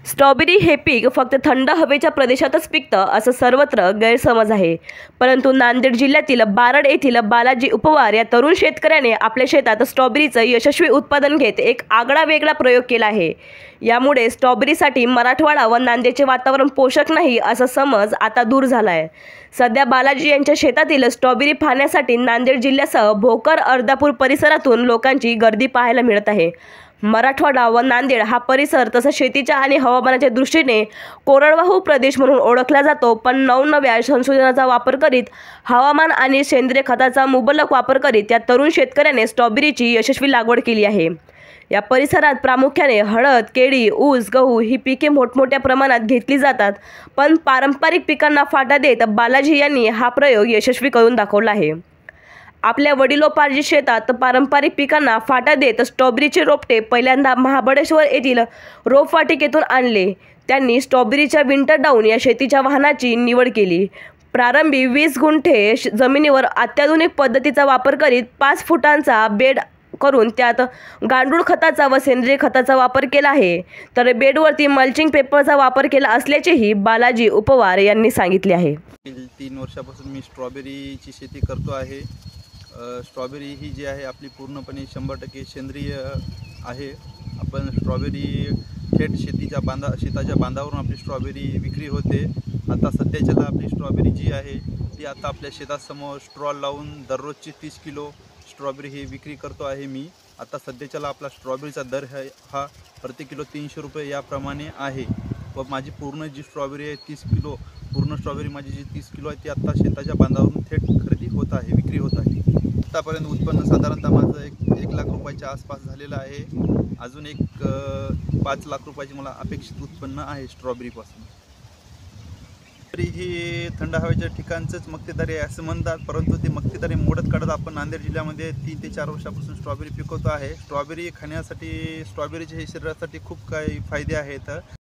Strawberry हे पीक फक्त थंड हवेच्या प्रदेशातच पिकतं असं सर्वत्र गैरसमज आहे। परंतु नांदेड जिल्ह्यातील बारड येथील बालाजी उपवार या तरुण शेतकऱ्याने आपल्या शेतात स्ट्रॉबेरीचं यशस्वी उत्पादन घेत एक आगळा वेगळा प्रयोग केला आहे। यामुळे स्ट्रॉबेरीसाठी मराठवाडा व नांदेडचे वातावरण पोषक नाही असा समज आता दूर झाला आहे। सध्या बालाजी यांच्या शेतातील स्ट्रॉबेरी पाहण्यासाठी नांदेड जिल्ह्यासह भोकर अर्धापूर परिसरातून लोकांची गर्दी पाहायला मिळत आहे। मराठवाडा व नांदेड हा परिसर तसं शेतीच्या आणि हवामानाच्या दृष्टीने कोरडवाहू प्रदेश म्हणून ओळखला जातो, पण नवनव्या संशोधनाचा वापर करीत हवामान आणि सेंद्रिय खताचा मुबलक वापर करीत या तरुण शेतकऱ्याने स्ट्रॉबेरीची यशस्वी लागवड केली आहे। या परिसरात प्रामुख्याने हळद, केळी, ऊस, गहू ही पिके मोठमोठ्या प्रमाणात घेतली जातात, पण पारंपरिक पिकांना फाटा देत बालाजी यांनी हा प्रयोग यशस्वी करून दाखवला आहे। आपल्या वडिलोपार्जित शेतात पारंपरिक पिकांना फाटा देत स्ट्रॉबेरीचे रोपटे पहिल्यांदा महाबळेश्वर येथील रोपवाटिकेतून आणले। त्यांनी स्ट्रॉबेरीच्या विंटर डाऊन या शेतीच्या वाहनाची निवड केली। प्रारंभी 20 गुंठे जमिनीवर अत्याधुनिक पद्धतीचा वापर करीत 5 फुटांचा बेड करून त्यात गांडूळ खताचा व सेंद्रिय खताचा वापर केला आहे, तर बेडवरती मल्चिंग पेपरचा वापर केला असल्याचेही बालाजी उपवार यांनी सांगितले आहे। 3 वर्षापासून मी स्ट्रॉबेरीची शेती करतो आहे। स्ट्रॉबेरी ही जी आहे आपली पूर्णपणे 100% सेंद्रिय आहे। आपण स्ट्रॉबेरी थेट शेताच्या बांधावरून आपली स्ट्रॉबेरी विक्री होते। आता सध्याच्याला आपली स्ट्रॉबेरी जी आहे ती आता आपल्या शेतासमोर स्टॉल लावून दररोजची 30 किलो स्ट्रॉबेरी ही विक्री करतो आहे मी। आता सध्याच्याला आपला स्ट्रॉबेरीचा दर हा प्रति किलो 300 रुपये याप्रमाणे आहे व माझी पूर्ण जी स्ट्रॉबेरी आहे 30 किलो पूर्ण स्ट्रॉबेरी माझी जी 30 किलो आहे ती आता शेताच्या बांधावरून थेट खरेदी होत आहे, विक्री होत आहे। आतापर्यंत उत्पन्न साधारणतः माझं 1 लाख रुपयाच्या आसपास झालेलं आहे। अजून 5 लाख रुपयाची मला अपेक्षित उत्पन्न आहे स्ट्रॉबेरीपासून। तरी ही थंड हवेच्या ठिकाणचंच मक्तेदारी आहे असं म्हणतात, परंतु ती मक्तेदारी मोडत काढत आपण नांदेड जिल्ह्यामध्ये 3 ते 4 वर्षापासून स्ट्रॉबेरी पिकवतो आहे। स्ट्रॉबेरी खाण्यासाठी स्ट्रॉबेरीचे हे शरीरासाठी खूप काही फायदे आहेत।